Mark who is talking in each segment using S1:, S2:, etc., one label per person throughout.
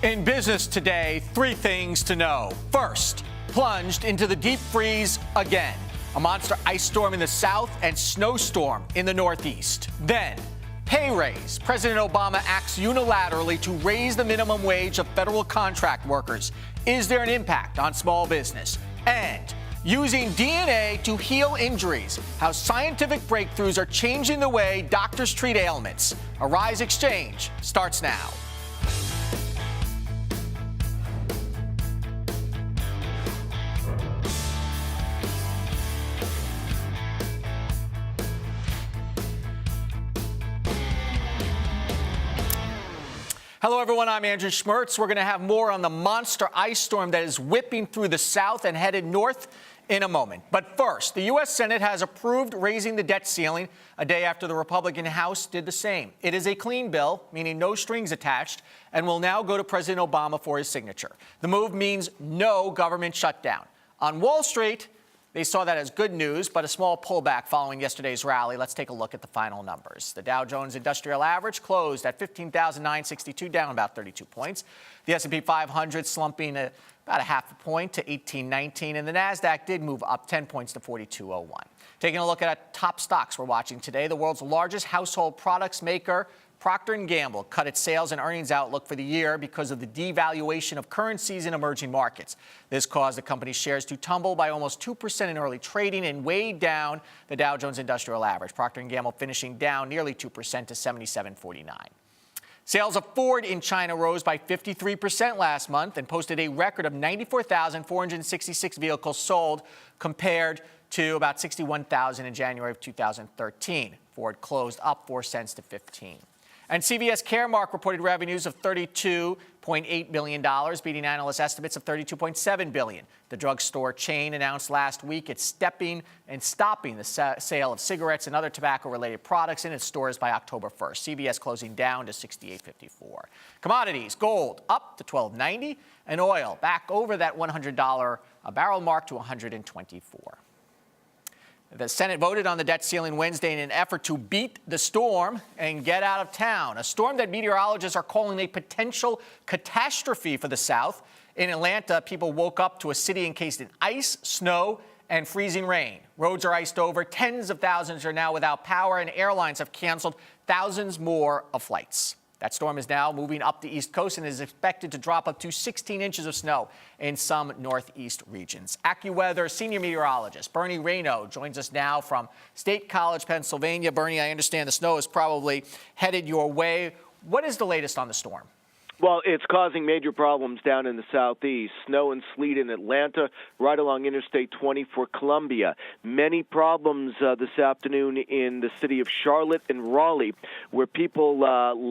S1: In business today, three things to know. First, plunged into the deep freeze again. A monster ice storm in the south and snowstorm in the northeast. Then, pay raise. President Obama acts unilaterally to raise the minimum wage of federal contract workers. Is there an impact on small business? And using DNA to heal injuries. How scientific breakthroughs are changing the way doctors treat ailments. Arise XChange starts now. Hello, everyone. I'm Andrew Schmertz. We're going to have more on the monster ice storm that is whipping through the south and headed north in a moment. But first, the U.S. Senate has approved raising the debt ceiling a day after the Republican House did the same. It is a clean bill, meaning no strings attached, and will now go to President Obama for his signature. The move means no government shutdown. On Wall Street, they saw that as good news, but a small pullback following yesterday's rally. Let's take a look at the final numbers. The Dow Jones Industrial Average closed at 15,962, down about 32 points. The S&P 500 slumping about a half a point to 1819, and the Nasdaq did move up 10 points to 4201. Taking a look at our top stocks we're watching today, the world's largest household products maker, Procter & Gamble, cut its sales and earnings outlook for the year because of the devaluation of currencies in emerging markets. This caused the company's shares to tumble by almost 2% in early trading and weighed down the Dow Jones Industrial Average. Procter & Gamble finishing down nearly 2% to 77.49. Sales of Ford in China rose by 53% last month and posted a record of 94,466 vehicles sold compared to about 61,000 in January of 2013. Ford closed up 4 cents to 15. And CVS Caremark reported revenues of $32.8 billion, beating analyst estimates of $32.7 billion. The drugstore chain announced last week it's stopping the sale of cigarettes and other tobacco-related products in its stores by October 1st. CVS closing down to $68.54. Commodities, gold up to $12.90, and oil back over that $100 a barrel mark to $124. The Senate voted on the debt ceiling Wednesday in an effort to beat the storm and get out of town, a storm that meteorologists are calling a potential catastrophe for the South. In Atlanta, people woke up to a city encased in ice, snow, and freezing rain. Roads are iced over. Tens of thousands are now without power, and airlines have canceled thousands more of flights. That storm is now moving up the East Coast and is expected to drop up to 16 inches of snow in some Northeast regions. AccuWeather senior meteorologist Bernie Rayno joins us now from State College, Pennsylvania. Bernie, I understand the snow is probably headed your way. What is the latest on the storm?
S2: Well, it's causing major problems down in the southeast. Snow and sleet in Atlanta, right along Interstate 20 for Columbia. Many problems this afternoon in the city of Charlotte and Raleigh, where people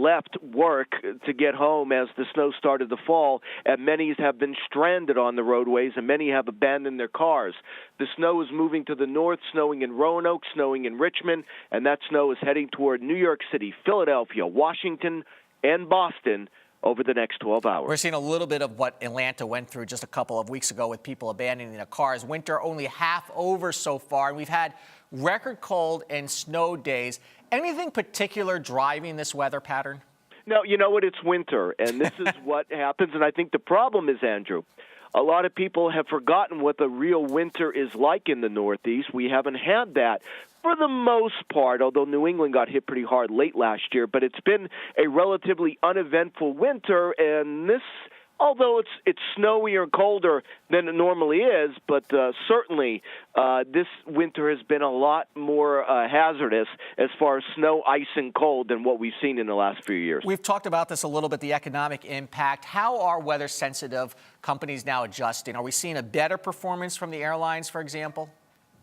S2: left work to get home as the snow started to fall, and many have been stranded on the roadways, and many have abandoned their cars. The snow is moving to the north, snowing in Roanoke, snowing in Richmond, and that snow is heading toward New York City, Philadelphia, Washington, and Boston over the next 12 hours.
S1: We're seeing a little bit of what Atlanta went through just a couple of weeks ago with people abandoning their cars. Winter only half over so far, and we've had record cold and snow days. Anything particular driving this weather pattern?
S2: No, you know what? It's winter, and this is what happens. And I think the problem is, Andrew, a lot of people have forgotten what the real winter is like in the Northeast. We haven't had that for the most part, although New England got hit pretty hard late last year. But it's been a relatively uneventful winter, and this, although it's snowier and colder than it normally is, but certainly this winter has been a lot more hazardous as far as snow, ice, and cold than what we've seen in the last few years.
S1: We've talked about this a little bit, the economic impact. How are weather-sensitive companies now adjusting? Are we seeing a better performance from the airlines, for example?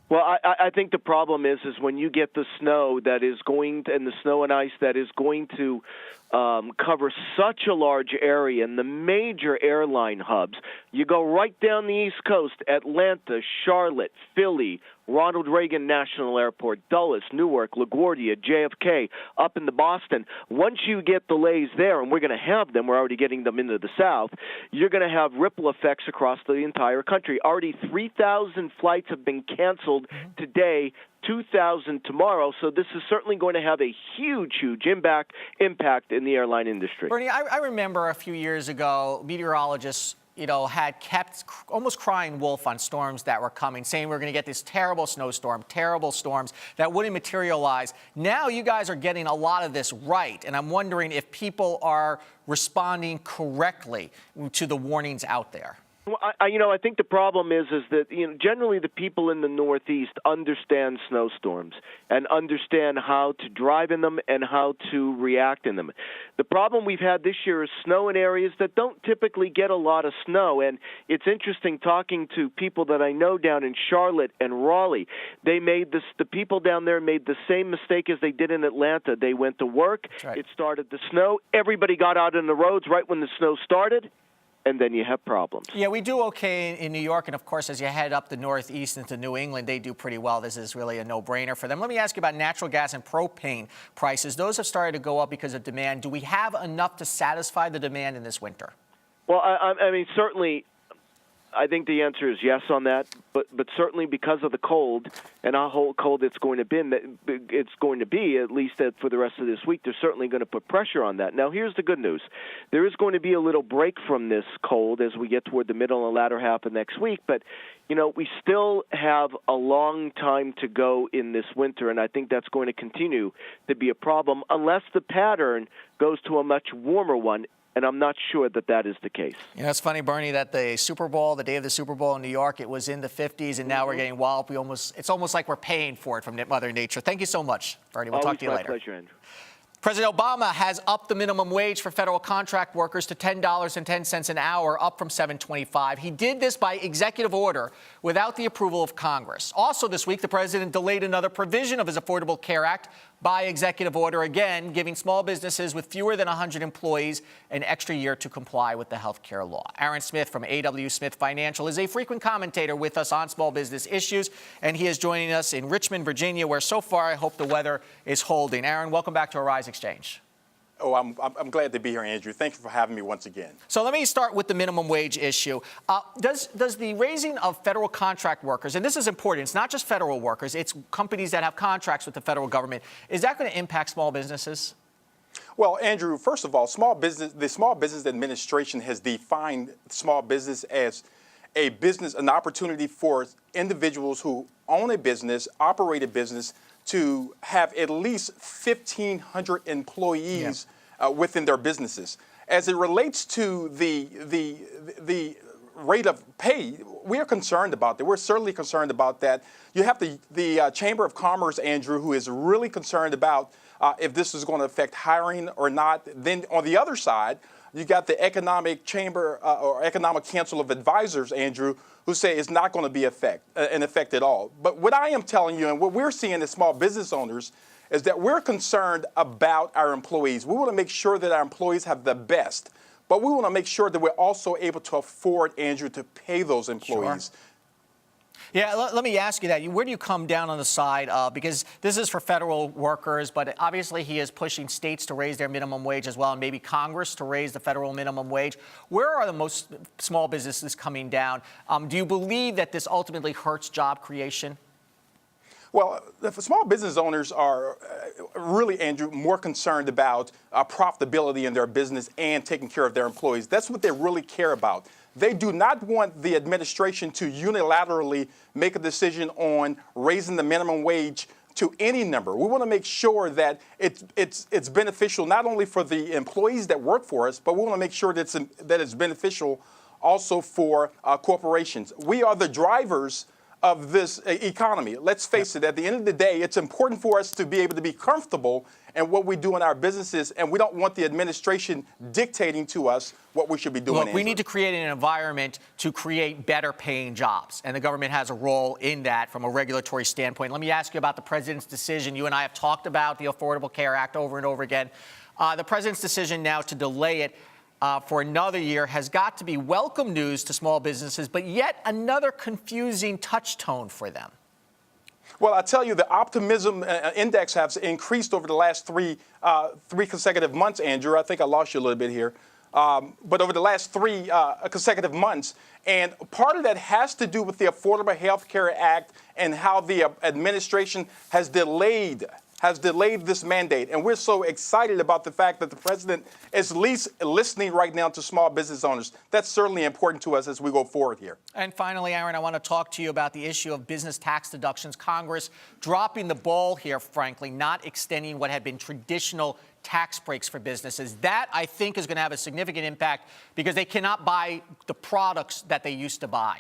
S2: Well, I think the problem is when you get the snow that is going to, and the snow and ice that is going to cover such a large area in the major airline hubs. You go right down the East Coast, Atlanta, Charlotte, Philly, Ronald Reagan National Airport, Dulles, Newark, LaGuardia, JFK, up into Boston. Once you get delays there, and we're going to have them, we're already getting them into the South, you're going to have ripple effects across the entire country. Already 3,000 flights have been canceled today 2,000 tomorrow. So this is certainly going to have a huge impact in the airline industry.
S1: Bernie, I remember a few years ago, meteorologists had kept almost crying wolf on storms that were coming, saying we're going to get this terrible snowstorm, terrible storms that wouldn't materialize. Now you guys are getting a lot of this right, and I'm wondering if people are responding correctly to the warnings out there.
S2: Well, I think the problem is that generally the people in the Northeast understand snowstorms and understand how to drive in them and how to react in them. The problem we've had this year is snow in areas that don't typically get a lot of snow, and it's interesting talking to people that I know down in Charlotte and Raleigh. The people down there made the same mistake as they did in Atlanta. They went to work.
S1: Right.
S2: It started to snow. Everybody got out on the roads right when the snow started. And then you have problems.
S1: Yeah, we do okay in New York. And, of course, as you head up the Northeast into New England, they do pretty well. This is really a no-brainer for them. Let me ask you about natural gas and propane prices. Those have started to go up because of demand. Do we have enough to satisfy the demand in this winter?
S2: Well, I mean, certainly, I think the answer is yes on that. But certainly because of the cold and how cold it's going to be, at least for the rest of this week, they're certainly going to put pressure on that. Now, here's the good news. There is going to be a little break from this cold as we get toward the middle and latter half of next week. But, we still have a long time to go in this winter, and I think that's going to continue to be a problem unless the pattern goes to a much warmer one. And I'm not sure that is the case.
S1: It's funny, Bernie, that the Super Bowl, the day of the Super Bowl in New York, it was in the 50s, and now we're getting walloped. It's almost like we're paying for it from Mother Nature. Thank you so much, Bernie. We'll talk to you later.
S2: Always my pleasure, Andrew.
S1: President Obama has upped the minimum wage for federal contract workers to $10.10 an hour, up from $7.25. He did this by executive order without the approval of Congress. Also this week, the president delayed another provision of his Affordable Care Act by executive order, again, giving small businesses with fewer than 100 employees an extra year to comply with the health care law. Aaron Smith from A.W. Smith Financial is a frequent commentator with us on small business issues, and he is joining us in Richmond, Virginia, where so far I hope the weather is holding. Aaron, welcome back to Arise Exchange.
S3: Oh, I'm glad to be here, Andrew. Thank you for having me once again.
S1: So let me start with the minimum wage issue. Does the raising of federal contract workers, and this is important, it's not just federal workers, it's companies that have contracts with the federal government, is that going to impact small businesses?
S3: Well, Andrew, first of all, the Small Business Administration has defined small business as an opportunity for individuals who own a business, operate a business, to have at least 1,500 employees within their businesses. As it relates to the rate of pay, we are concerned about that. We're certainly concerned about that. You have the Chamber of Commerce, Andrew, who is really concerned about if this is going to affect hiring or not. Then on the other side, you got the Economic Chamber or Economic Council of Advisors, Andrew, who say it's not going to be an effect at all. But what I am telling you and what we're seeing as small business owners is that we're concerned about our employees. We want to make sure that our employees have the best, but we want to make sure that we're also able to afford, Andrew, to pay those employees.
S1: Sure. Yeah, let me ask you that. Where do you come down on the side of, because this is for federal workers, but obviously he is pushing states to raise their minimum wage as well, and maybe Congress to raise the federal minimum wage. Where are the most small businesses coming down? Do you believe that this ultimately hurts job creation?
S3: Well, the small business owners are really, Andrew, more concerned about profitability in their business and taking care of their employees. That's what they really care about. They do not want the administration to unilaterally make a decision on raising the minimum wage to any number. We want to make sure that it's beneficial not only for the employees that work for us, but we want to make sure that it's beneficial also for corporations. We are the drivers of this economy. Let's face it, at the end of the day, it's important for us to be able to be comfortable in what we do in our businesses, and we don't want the administration dictating to us what we should be doing.
S1: Look, we need to create an environment to create better paying jobs, and the government has a role in that from a regulatory standpoint. Let me ask you about the president's decision. You and I have talked about the Affordable Care Act over and over again. The president's decision now to delay it for another year has got to be welcome news to small businesses, but yet another confusing touch tone for them.
S3: Well, I tell you, the optimism index has increased over the last three consecutive months, Andrew. I think I lost you a little bit here. but over the last three consecutive months. And part of that has to do with the Affordable Health Care Act and how the administration has delayed this mandate. And we're so excited about the fact that the president is at least listening right now to small business owners. That's certainly important to us as we go forward here.
S1: And finally, Aaron, I want to talk to you about the issue of business tax deductions. Congress dropping the ball here, frankly, not extending what had been traditional tax breaks for businesses. That, I think, is going to have a significant impact because they cannot buy the products that they used to buy.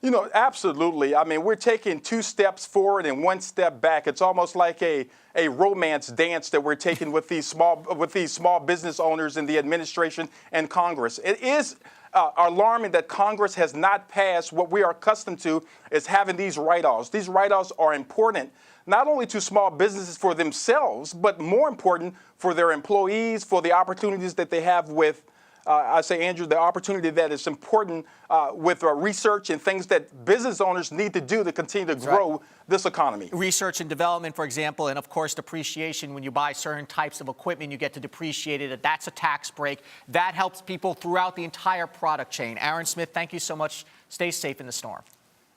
S3: You know, absolutely. I mean, we're taking 2 steps forward and 1 step back. It's almost like a romance dance that we're taking with these small business owners in the administration and Congress. It is alarming that Congress has not passed what we are accustomed to is having these write-offs. These write-offs are important not only to small businesses for themselves, but more important for their employees, for the opportunities that they have with I say, Andrew, the opportunity that is important with research and things that business owners need to do to continue to grow this economy.
S1: Research and development, for example, and of course depreciation. When you buy certain types of equipment, you get to depreciate it. That's a tax break. That helps people throughout the entire product chain. Aaron Smith, thank you so much. Stay safe in the storm.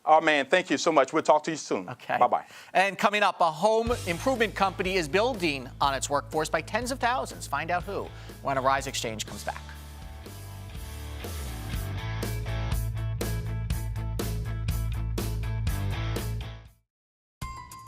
S3: Oh, man, thank you so much. We'll talk to you soon.
S1: Okay.
S3: Bye-bye.
S1: And coming up, a home improvement company is building on its workforce by tens of thousands. Find out who when Arise XChange comes back.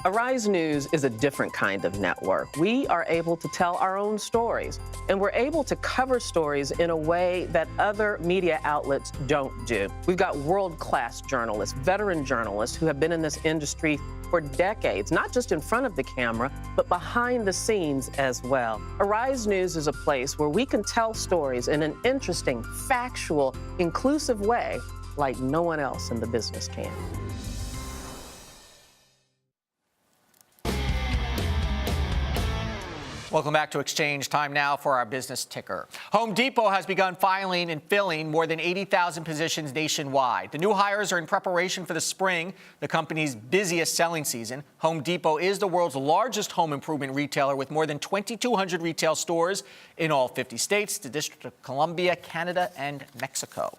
S4: Arise News is a different kind of network. We are able to tell our own stories, and we're able to cover stories in a way that other media outlets don't do. We've got world-class journalists, veteran journalists who have been in this industry for decades, not just in front of the camera, but behind the scenes as well. Arise News is a place where we can tell stories in an interesting, factual, inclusive way like no one else in the business can.
S1: Welcome back to XChange. Time now for our business ticker. Home Depot has begun filing and filling more than 80,000 positions nationwide. The new hires are in preparation for the spring, the company's busiest selling season. Home Depot is the world's largest home improvement retailer with more than 2,200 retail stores in all 50 states, the District of Columbia, Canada, and Mexico.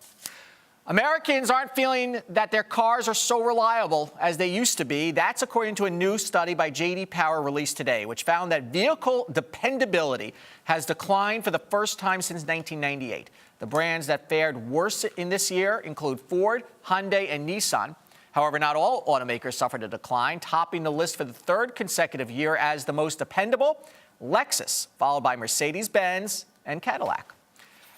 S1: Americans aren't feeling that their cars are so reliable as they used to be. That's according to a new study by J.D. Power released today, which found that vehicle dependability has declined for the first time since 1998. The brands that fared worse in this year include Ford, Hyundai, and Nissan. However, not all automakers suffered a decline, topping the list for the third consecutive year as the most dependable, Lexus, followed by Mercedes-Benz and Cadillac.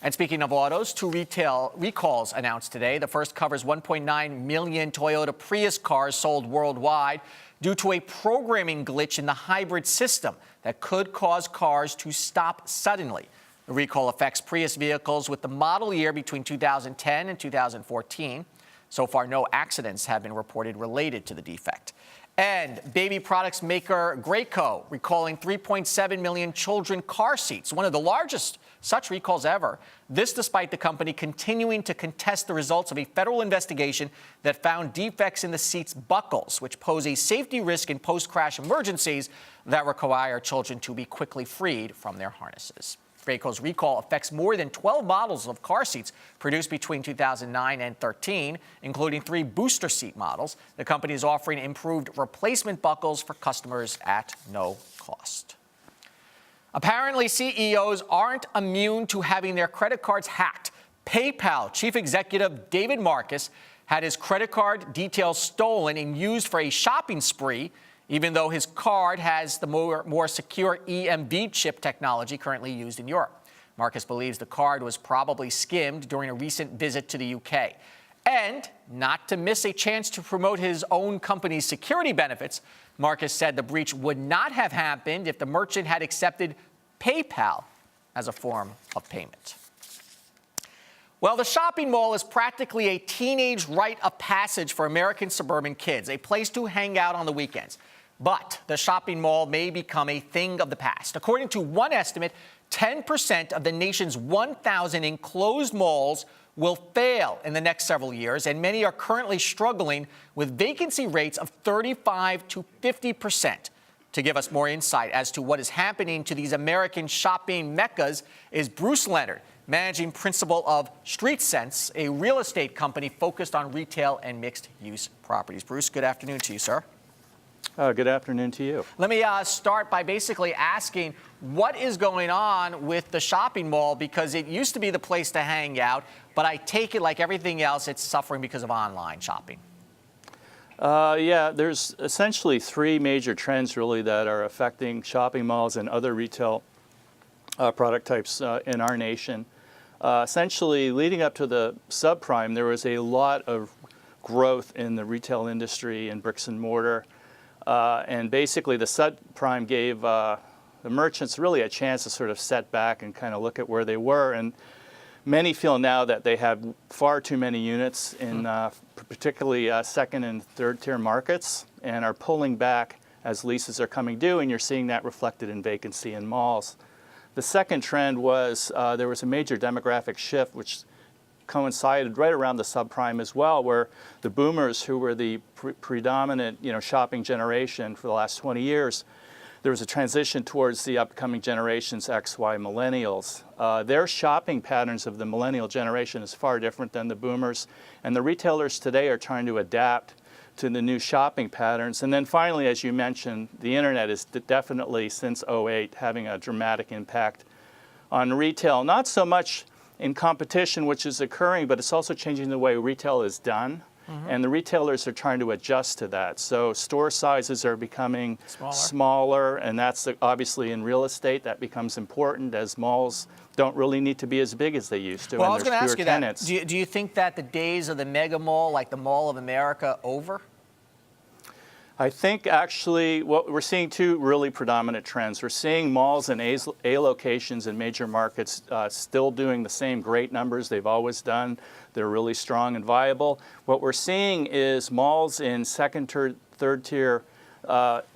S1: And speaking of autos, 2 retail recalls announced today. The first covers 1.9 million Toyota Prius cars sold worldwide due to a programming glitch in the hybrid system that could cause cars to stop suddenly. The recall affects Prius vehicles with the model year between 2010 and 2014. So far, no accidents have been reported related to the defect. And baby products maker Graco recalling 3.7 million children car seats, one of the largest such recalls ever. This despite the company continuing to contest the results of a federal investigation that found defects in the seat's buckles, which pose a safety risk in post-crash emergencies that require children to be quickly freed from their harnesses. Graco's recall affects more than 12 models of car seats produced between 2009 and 13, including 3 booster seat models. The company is offering improved replacement buckles for customers at no cost. Apparently, CEOs aren't immune to having their credit cards hacked. PayPal chief executive David Marcus had his credit card details stolen and used for a shopping spree, even though his card has the more secure EMV chip technology currently used in Europe. Marcus believes the card was probably skimmed during a recent visit to the UK. And not to miss a chance to promote his own company's security benefits, Marcus said the breach would not have happened if the merchant had accepted PayPal as a form of payment. Well, the shopping mall is practically a teenage rite of passage for American suburban kids, a place to hang out on the weekends. But the shopping mall may become a thing of the past. According to one estimate, 10% of the nation's 1,000 enclosed malls will fail in the next several years, and many are currently struggling with vacancy rates of 35 to 50%. To give us more insight as to what is happening to these American shopping meccas is Bruce Leonard, managing principal of StreetSense, a real estate company focused on retail and mixed-use properties. Bruce, good afternoon to you, sir.
S5: Good afternoon to you.
S1: Let me start by basically asking what is going on with the shopping mall, because it used to be the place to hang out, but I take it like everything else, it's suffering because of online shopping.
S5: Yeah, there's essentially three major trends really that are affecting shopping malls and other retail product types in our nation. Essentially, leading up to the subprime, there was a lot of growth in the retail industry and bricks and mortar. And basically, the subprime gave the merchants really a chance to sort of set back and kind of look at where they were. And many feel now that they have far too many units in particularly second and third tier markets, and are pulling back as leases are coming due, and you're seeing that reflected in vacancy in malls. The second trend was there was a major demographic shift, which coincided right around the subprime as well, where the boomers, who were the predominant shopping generation for the last 20 years, there was a transition towards the upcoming generations, X, Y, millennials. Their shopping patterns of the millennial generation is far different than the boomers, and the retailers today are trying to adapt to the new shopping patterns. And then finally, as you mentioned, the internet is definitely, since '08, having a dramatic impact on retail. Not so much in competition, which is occurring, but it's also changing the way retail is done. And the retailers are trying to adjust to that. So store sizes are becoming smaller, and that's obviously in real estate that becomes important, as malls don't really need to be as big as they used to.
S1: Well,
S5: and
S1: I was going to ask you
S5: tenants.
S1: that. Do you think that the days of the mega mall, like the Mall of America, over?
S5: I think actually what we're seeing two really predominant trends. We're seeing malls in A locations in major markets still doing the same great numbers they've always done. They're really strong and viable. What we're seeing is malls in second, third tier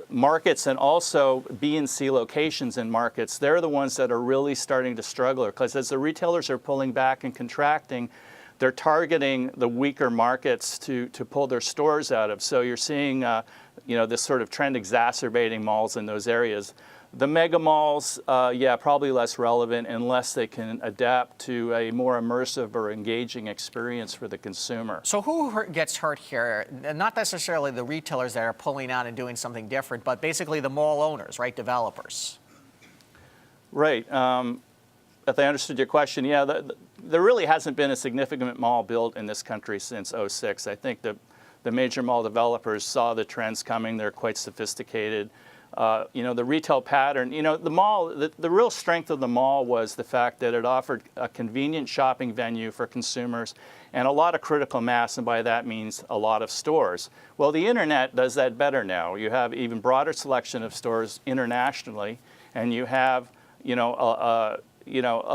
S5: markets, and also B and C locations in markets. They're the ones that are really starting to struggle, because as the retailers are pulling back and contracting, they're targeting the weaker markets to pull their stores out of. So you're seeing this sort of trend exacerbating malls in those areas. The mega malls, probably less relevant unless they can adapt to a more immersive or engaging experience for the consumer.
S1: So who gets hurt here? Not necessarily the retailers that are pulling out and doing something different, but basically the mall owners, right? Developers.
S5: Right. If I understood your question, there really hasn't been a significant mall built in this country since '06. I think the major mall developers saw the trends coming. They're quite sophisticated. The retail pattern, the mall, the real strength of the mall was the fact that it offered a convenient shopping venue for consumers and a lot of critical mass, and by that means a lot of stores. Well, the internet does that better now. You have even broader selection of stores internationally, and you have, a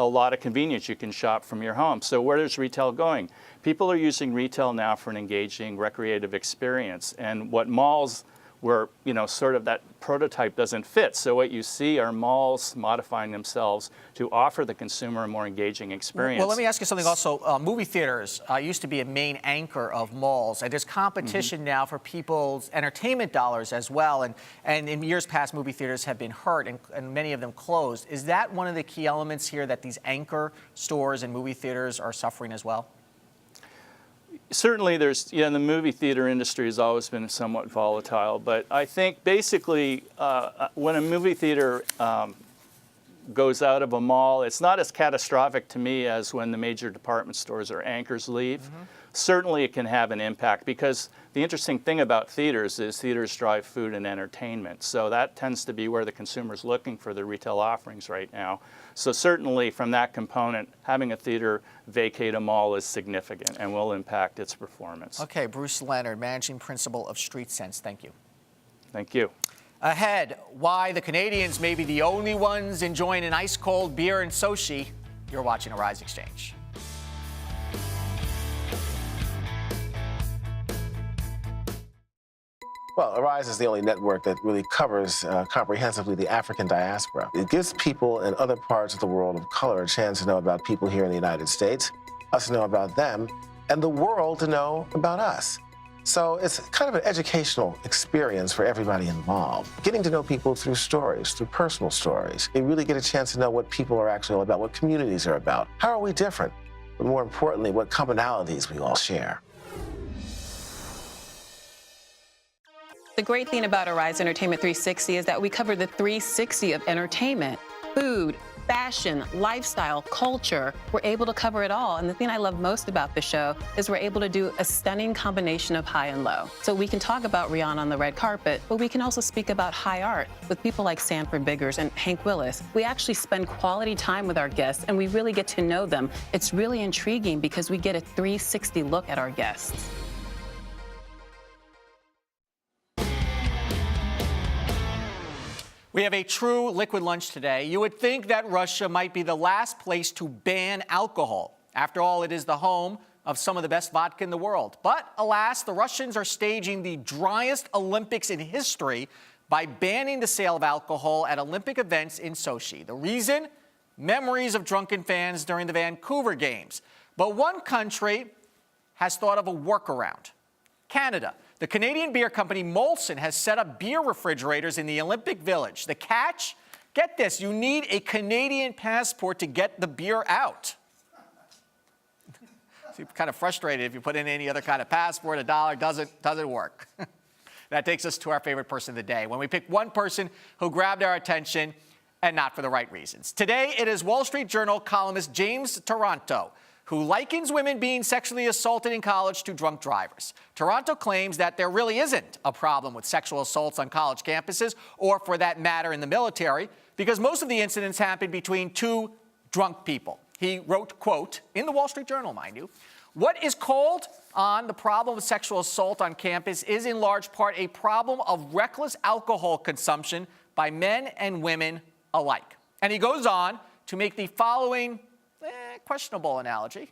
S5: lot of convenience. You can shop from your home. So where is retail going? People are using retail now for an engaging, recreative experience. And what malls were, sort of that prototype doesn't fit. So what you see are malls modifying themselves to offer the consumer a more engaging experience.
S1: Well, let me ask you something also. Movie theaters used to be a main anchor of malls, and there's competition now for people's entertainment dollars as well. And in years past, movie theaters have been hurt, and many of them closed. Is that one of the key elements here, that these anchor stores and movie theaters are suffering as well?
S5: Certainly, the movie theater industry has always been somewhat volatile, but I think basically when a movie theater goes out of a mall, it's not as catastrophic to me as when the major department stores or anchors leave. Certainly, it can have an impact, because the interesting thing about theaters is theaters drive food and entertainment. So that tends to be where the consumer's looking for the retail offerings right now. So certainly from that component, having a theater vacate a mall is significant and will impact its performance.
S1: Okay, Bruce Leonard, Managing Principal of StreetSense. Thank you.
S5: Thank you.
S1: Ahead, why the Canadians may be the only ones enjoying an ice-cold beer in Sochi. You're watching Arise Exchange.
S6: Well, Arise is the only network that really covers comprehensively the African diaspora. It gives people in other parts of the world of color a chance to know about people here in the United States, us to know about them, and the world to know about us. So it's kind of an educational experience for everybody involved. Getting to know people through stories, through personal stories. You really get a chance to know what people are actually all about, what communities are about. How are we different? But more importantly, what commonalities we all share.
S7: The great thing about Arise Entertainment 360 is that we cover the 360 of entertainment, food, fashion, lifestyle, culture. We're able to cover it all. And the thing I love most about the show is we're able to do a stunning combination of high and low. So we can talk about Rihanna on the red carpet, but we can also speak about high art with people like Sanford Biggers and Hank Willis. We actually spend quality time with our guests and we really get to know them. It's really intriguing because we get a 360 look at our guests.
S1: We have a true liquid lunch today. You would think that Russia might be the last place to ban alcohol. After all, it is the home of some of the best vodka in the world. But alas, the Russians are staging the driest Olympics in history by banning the sale of alcohol at Olympic events in Sochi. The reason? Memories of drunken fans during the Vancouver Games. But one country has thought of a workaround. Canada. The Canadian beer company Molson has set up beer refrigerators in the Olympic Village. The catch? Get this, you need a Canadian passport to get the beer out. So you're kind of frustrated if you put in any other kind of passport, $1 doesn't work. That takes us to our favorite person of the day, when we pick one person who grabbed our attention and not for the right reasons. Today, it is Wall Street Journal columnist James Taranto, who likens women being sexually assaulted in college to drunk drivers. Taranto claims that there really isn't a problem with sexual assaults on college campuses, or for that matter in the military, because most of the incidents happen between two drunk people. He wrote, quote, in the Wall Street Journal, mind you, what is called on the problem of sexual assault on campus is in large part a problem of reckless alcohol consumption by men and women alike. And he goes on to make the following questionable analogy.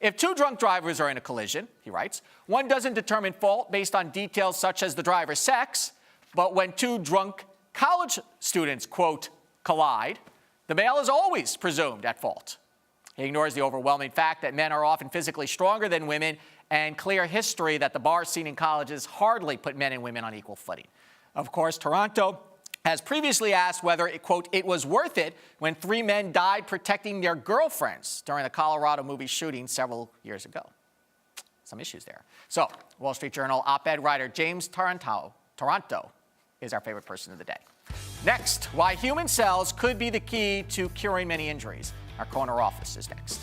S1: If two drunk drivers are in a collision, he writes, one doesn't determine fault based on details such as the driver's sex, but when two drunk college students, quote, collide, the male is always presumed at fault. He ignores the overwhelming fact that men are often physically stronger than women and clear history that the bar scene in colleges hardly put men and women on equal footing. Of course, Taranto has previously asked whether, quote, it was worth it when 3 men died protecting their girlfriends during the Colorado movie shooting several years ago. Some issues there. So, Wall Street Journal op-ed writer James Taranto is our favorite person of the day. Next, why human cells could be the key to curing many injuries. Our corner office is next.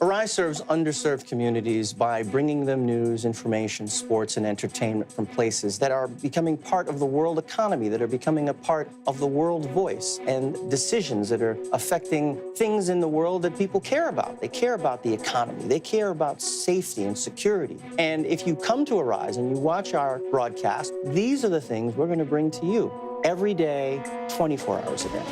S8: Arise serves underserved communities by bringing them news, information, sports, and entertainment from places that are becoming part of the world economy, that are becoming a part of the world voice, and decisions that are affecting things in the world that people care about. They care about the economy. They care about safety and security. And if you come to Arise and you watch our broadcast, these are the things we're going to bring to you every day, 24 hours a day.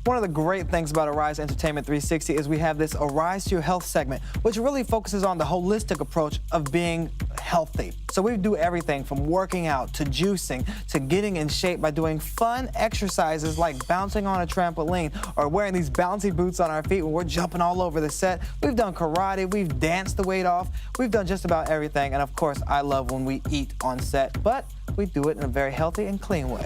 S9: One of the great things about Arise Entertainment 360 is we have this Arise to Your Health segment, which really focuses on the holistic approach of being healthy. So we do everything from working out to juicing to getting in shape by doing fun exercises like bouncing on a trampoline or wearing these bouncy boots on our feet when we're jumping all over the set. We've done karate, we've danced the weight off, we've done just about everything. And of course, I love when we eat on set, but we do it in a very healthy and clean way.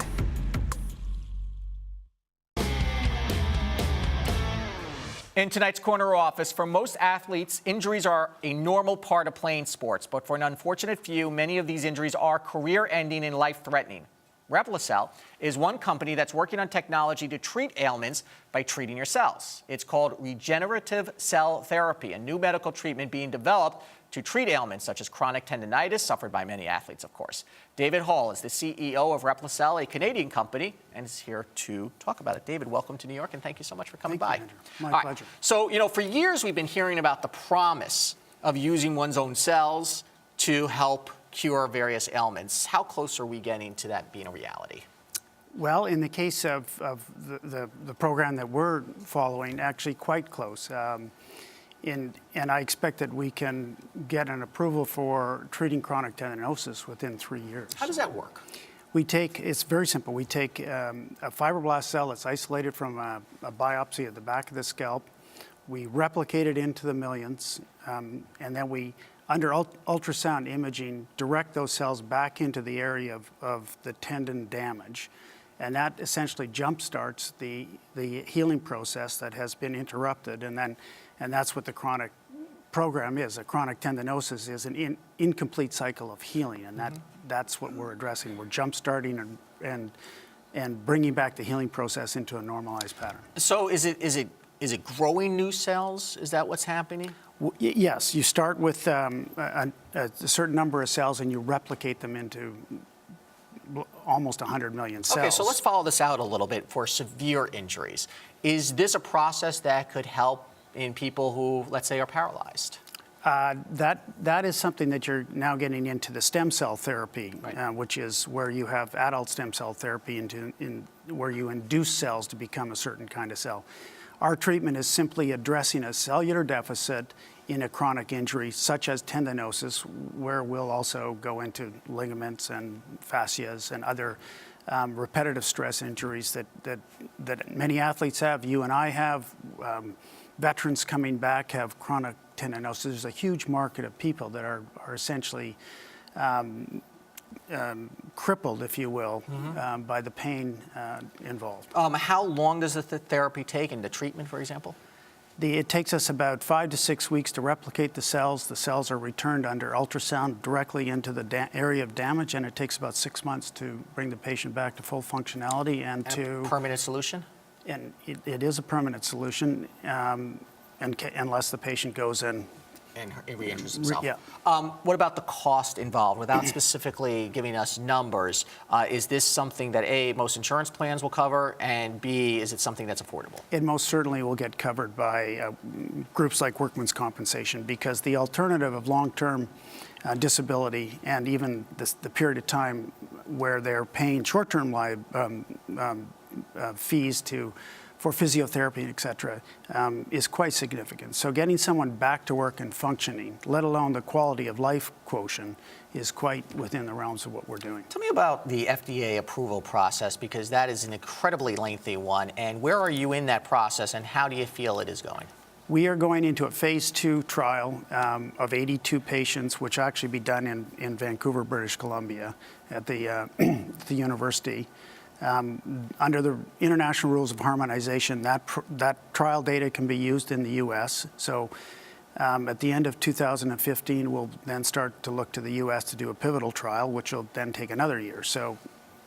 S1: In tonight's corner office, for most athletes, injuries are a normal part of playing sports. But for an unfortunate few, many of these injuries are career-ending and life-threatening. Replacel is one company that's working on technology to treat ailments by treating your cells. It's called regenerative cell therapy, a new medical treatment being developed to treat ailments such as chronic tendinitis, suffered by many athletes, of course. David Hall is the CEO of Replacel, a Canadian company, and is here to talk about it. David, welcome to New York, and thank you so much for coming by.
S10: Andrew. My pleasure.
S1: So, for years we've been hearing about the promise of using one's own cells to help cure various ailments. How close are we getting to that being a reality?
S10: Well, in the case of the program that we're following, actually quite close. And I expect that we can get an approval for treating chronic tendinosis within 3 years.
S1: How does that work?
S10: It's very simple. We take a fibroblast cell that's isolated from a biopsy at the back of the scalp. We replicate it into the millions, and then we, under ultrasound imaging, direct those cells back into the area of the tendon damage. And that essentially jumpstarts the healing process that has been interrupted. And that's what the chronic program is. A chronic tendinosis is an incomplete cycle of healing, and that's what we're addressing. We're jumpstarting and bringing back the healing process into a normalized pattern.
S1: So is it growing new cells? Is that what's happening?
S10: Yes, you start with a certain number of cells and you replicate them into almost 100 million cells.
S1: Okay, so let's follow this out a little bit for severe injuries. Is this a process that could help in people who, let's say, are paralyzed?
S10: That is something that you're now getting into the stem cell therapy,
S1: Right.
S10: which is where you have adult stem cell therapy where you induce cells to become a certain kind of cell. Our treatment is simply addressing a cellular deficit in a chronic injury, such as tendinosis, where we'll also go into ligaments and fascias and other repetitive stress injuries that many athletes have. You and I have. Veterans coming back have chronic tendinosis. There's a huge market of people that are essentially crippled, if you will, by the pain involved.
S1: How long does the therapy take in the treatment, for example?
S10: It takes us about 5 to 6 weeks to replicate the cells. The cells are returned under ultrasound directly into the area of damage, and it takes about 6 months to bring the patient back to full functionality and to
S1: permanent solution?
S10: And it is a permanent solution, unless the patient goes in
S1: and re-injures himself.
S10: Yeah.
S1: What about the cost involved? Without specifically giving us numbers, is this something that A, most insurance plans will cover, and B, is it something that's affordable?
S10: It most certainly will get covered by groups like workman's compensation, because the alternative of long-term disability and even the period of time where they're paying short-term fees for physiotherapy, et cetera, is quite significant. So getting someone back to work and functioning, let alone the quality of life quotient, is quite within the realms of what we're doing.
S1: Tell me about the FDA approval process, because that is an incredibly lengthy one. And where are you in that process, and how do you feel it is going?
S10: We are going into a phase 2 trial of 82 patients, which will actually be done in Vancouver, British Columbia, at the university. Under the international rules of harmonization, that trial data can be used in the U.S. So at the end of 2015, we'll then start to look to the U.S. to do a pivotal trial, which will then take another year. So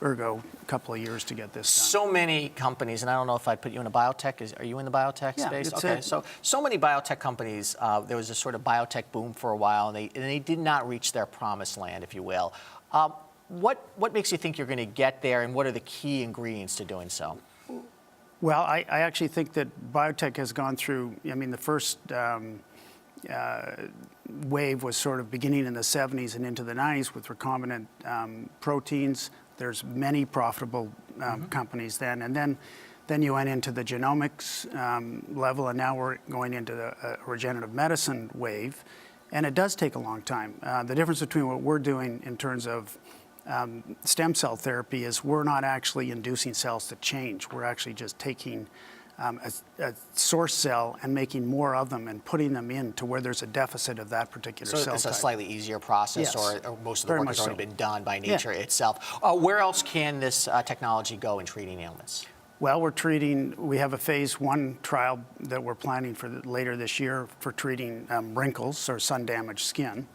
S10: ergo, a couple of years to get this done.
S1: So many companies, and I don't know if I'd put you in a biotech. Are you in the biotech space?
S10: It's
S1: okay, so many biotech companies, there was a sort of biotech boom for a while, and they did not reach their promised land, if you will. What makes you think you're going to get there, and what are the key ingredients to doing so?
S10: Well, I actually think that biotech has gone through, the first wave was sort of beginning in the 70s and into the 90s with recombinant proteins. There's many profitable companies then. And then you went into the genomics level, and now we're going into the regenerative medicine wave. And it does take a long time. The difference between what we're doing in terms of stem cell therapy is we're not actually inducing cells to change. We're actually just taking a source cell and making more of them and putting them into where there's a deficit of that particular cell type.
S1: So it's a slightly easier process,
S10: Yes.
S1: or most of the
S10: Very
S1: work
S10: much
S1: has already
S10: so.
S1: been done by nature itself. Where else can this technology go in treating ailments?
S10: Well, we have a phase 1 trial that we're planning for later this year for treating wrinkles or sun-damaged skin.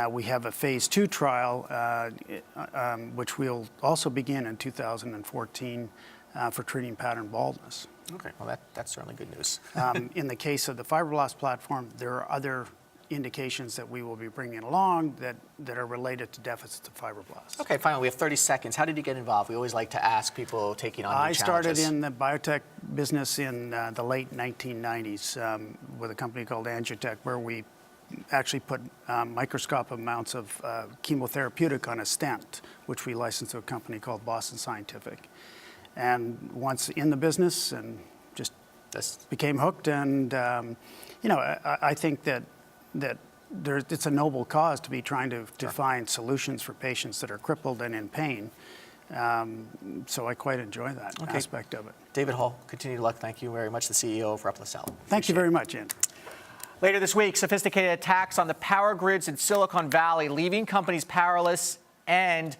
S10: We have a phase 2 trial, which we'll also begin in 2014 for treating pattern baldness.
S1: Okay, well, that's certainly good news.
S10: In the case of the fibroblast platform, there are other indications that we will be bringing along that are related to deficits of fibroblasts.
S1: Okay, finally, we have 30 seconds. How did you get involved? We always like to ask people taking on new challenges.
S10: I started in the biotech business in the late 1990s with a company called Angiotech, where we actually put microscopic amounts of chemotherapeutic on a stent, which we licensed to a company called Boston Scientific. And once in the business, and just became hooked. And I think that it's a noble cause to be trying to find solutions for patients that are crippled and in pain. So I quite enjoy that aspect of it.
S1: David Hall, continued luck. Thank you very much, the CEO of Replis Health.
S10: Thank you very much, Andrew.
S1: Later this week, sophisticated attacks on the power grids in Silicon Valley, leaving companies powerless and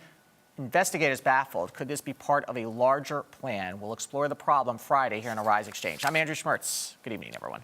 S1: investigators baffled. Could this be part of a larger plan? We'll explore the problem Friday here on Arise XChange. I'm Andrew Schmertz. Good evening, everyone.